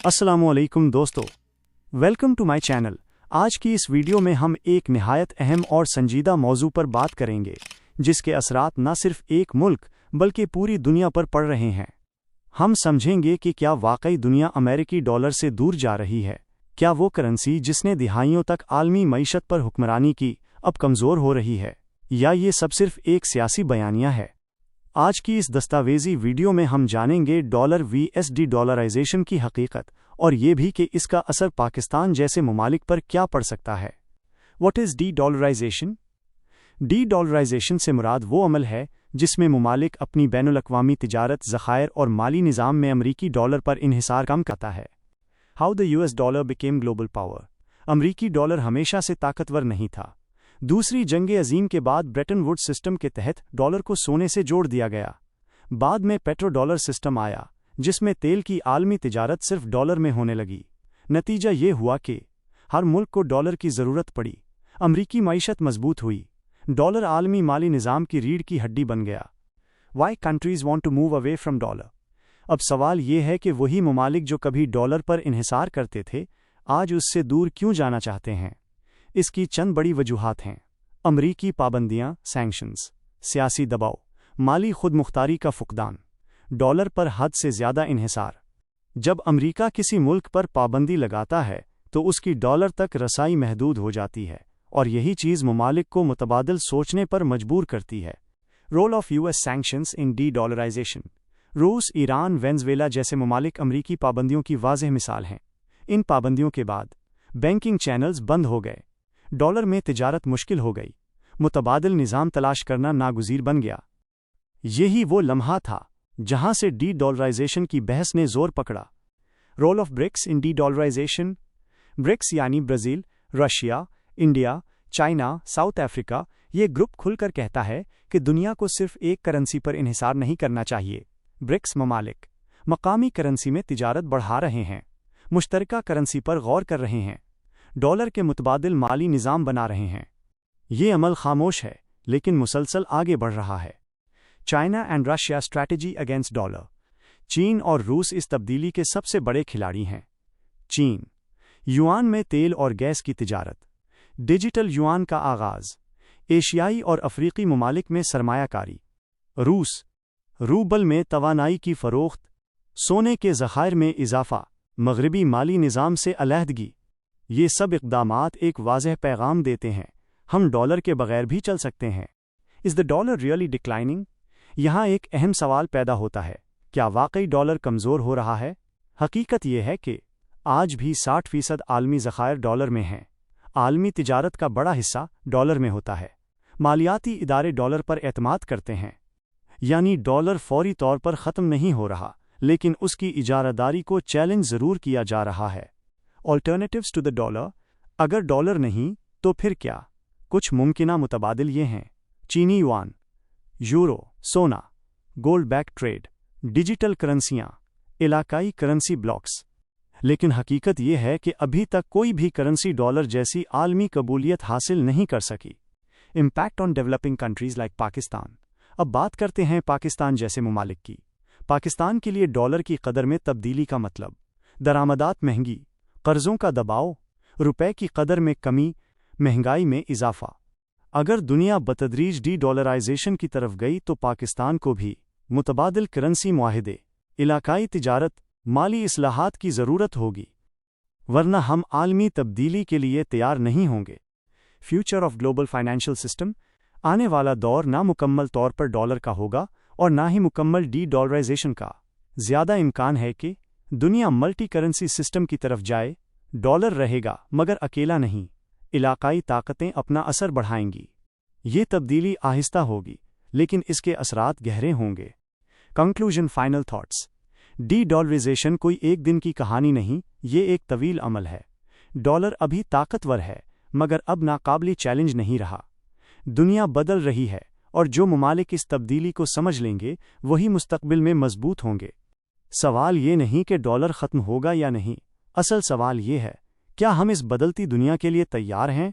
अस्सलामुअलैकुम दोस्तों, welcome to my channel. आज की इस वीडियो में हम एक निहायत अहम और संजीदा मौजू पर बात करेंगे जिसके असरात न सिर्फ एक मुल्क बल्कि पूरी दुनिया पर पड़ रहे हैं। हम समझेंगे कि क्या वाकई दुनिया अमेरिकी डॉलर से दूर जा रही है। क्या वो करेंसी जिसने दिहाइयों तक आलमी मईशत पर हुक्मरानी की अब कमज़ोर हो रही है, या ये सब सिर्फ एक सियासी बयानिया है। आज की इस दस्तावेजी वीडियो में हम जानेंगे डॉलर vs डी डॉलराइजेशन की हकीकत और ये भी कि इसका असर पाकिस्तान जैसे ममालिक पर क्या पड़ सकता है। What is dedollarization? Dedollarization से मुराद वो अमल है जिसमें ममालिक अपनी बैनुल-अक़वामी तिजारत, ज़खायर और माली निज़ाम में अमरीकी डॉलर पर इन्हिसार कम करता है। How the US dollar became global power. अमरीकी डॉलर हमेशा से ताकतवर नहीं था। दूसरी जंग अजीम के बाद ब्रेटन वुड्स सिस्टम के तहत डॉलर को सोने से जोड़ दिया गया। बाद में पेट्रो डॉलर सिस्टम आया जिसमें तेल की आलमी तिजारत सिर्फ डॉलर में होने लगी। नतीजा ये हुआ कि हर मुल्क को डॉलर की ज़रूरत पड़ी। अमरीकी मईशत मजबूत हुई। डॉलर आलमी माली निज़ाम की रीढ़ की हड्डी बन गया। Why countries want to move away from dollar. अब सवाल ये है कि वही ममालिक जो कभी डॉलर पर इन्हिसार करते थे आज उससे दूर क्यों जाना चाहते हैं। इसकी चंद बड़ी वजूहात हैं। अमरीकी पाबंदियां, सैंक्शंस, सियासी दबाव, माली खुदमुख्तारी का फुकदान, डॉलर पर हद से ज़्यादा इन्हिसार। जब अमरीका किसी मुल्क पर पाबंदी लगाता है तो उसकी डॉलर तक रसाई महदूद हो जाती है और यही चीज़ ममालिक को मुतबादिल सोचने पर मजबूर करती है। Role of US sanctions in D dollarisation. रूस, ईरान, वेनेज़ुएला जैसे ममालिक अमरीकी पाबंदियों की वाज़ेह मिसाल हैं। इन पाबंदियों के बाद बैंकिंग चैनल्स बंद हो गए, डॉलर में तिजारत मुश्किल हो गई, मुतबादिल निज़ाम तलाश करना नागुज़ीर बन गया। यही वो लम्हा था जहां से डी डॉलराइजेशन की बहस ने जोर पकड़ा। Role of BRICS in D dollarisation. BRICS यानी Brazil, Russia, India, China, South Africa, ये ग्रुप खुलकर कहता है कि दुनिया को सिर्फ एक करेंसी पर इन्हिसार नहीं करना चाहिए। ब्रिक्स ममालिक मकामी करेंसी में तिजारत बढ़ा रहे हैं, मुश्तरका करेंसी पर गौर कर रहे हैं, डॉलर के मुतबादिल माली निज़ाम बना रहे हैं। ये अमल खामोश है लेकिन मुसलसल आगे बढ़ रहा है। China and Russia strategy against dollar. चीन और रूस इस तब्दीली के सबसे बड़े खिलाड़ी हैं। चीन, युआन में तेल और गैस की तिजारत, डिजिटल युआन का आगाज़, एशियाई और अफ्रीकी ममालिक में सरमायाकारी। रूस, रूबल में तवानाई की फ़रोख्त, सोने के ज़खायर में इजाफ़ा, मग़रिबी माली निज़ाम से अलहदगी। ये सब इक़दामात एक वाज़ेह पैगाम देते हैं, हम डॉलर के बग़ैर भी चल सकते हैं। Is the dollar really declining? यहाँ एक अहम सवाल पैदा होता है, क्या वाकई डॉलर कमज़ोर हो रहा है? हकीकत यह है कि आज भी 60% आलमी ज़खायर डॉलर में हैं। आलमी तिजारत का बड़ा हिस्सा डॉलर में होता है। मालियाती इदारे डॉलर पर एतमाद करते हैं, यानी डॉलर फौरी तौर पर ख़त्म नहीं हो रहा लेकिन उसकी इजारादारी को चैलेंज ज़रूर किया जा रहा है। Alternatives to the dollar. अगर डॉलर नहीं तो फिर क्या? कुछ मुमकिना मुतबादिल ये हैं: चीनी युआन, यूरो, सोना, गोल्ड बैक ट्रेड, डिजिटल करेंसियाँ, इलाकाई करेंसी ब्लॉक्स। लेकिन हकीकत ये है कि अभी तक कोई भी करेंसी डॉलर जैसी आलमी कबूलियत हासिल नहीं कर सकी। Impact on developing countries like Pakistan. अब बात करते हैं पाकिस्तान जैसे ममालिक की। पाकिस्तान के लिए डॉलर की कदर में तब्दीली का मतलब दरामदात महंगी, कर्ज़ों का दबाव, रुपए की कदर में कमी, महंगाई में इजाफा। अगर दुनिया बतदरीज डी डॉलराइजेशन की तरफ गई तो पाकिस्तान को भी मुतबादिल करेंसी मुआहिदे, इलाकाई तिजारत, माली इस्लाहात की ज़रूरत होगी, वरना हम आलमी तब्दीली के लिए तैयार नहीं होंगे। Future of global financial system. आने वाला दौर ना मुकम्मल तौर पर डॉलर का होगा और ना ही मुकम्मल डी डॉलराइजेशन का। ज़्यादा इम्कान है कि दुनिया मल्टी करेंसी सिस्टम की तरफ जाए। डॉलर रहेगा मगर अकेला नहीं, इलाकाई ताकतें अपना असर बढ़ाएंगी। ये तब्दीली आहिस्ता होगी लेकिन इसके असरात गहरे होंगे। Conclusion, final thoughts. Dedollarization कोई एक दिन की कहानी नहीं, ये एक तवील अमल है। डॉलर अभी ताकतवर है मगर अब नाकाबिल चैलेंज नहीं रहा। दुनिया बदल रही है और जो ममालिक इस तब्दीली को समझ लेंगे वही मुस्तकबिल में मजबूत होंगे। सवाल ये नहीं कि डॉलर ख़त्म होगा या नहीं, असल सवाल ये है क्या हम इस बदलती दुनिया के लिए तैयार हैं।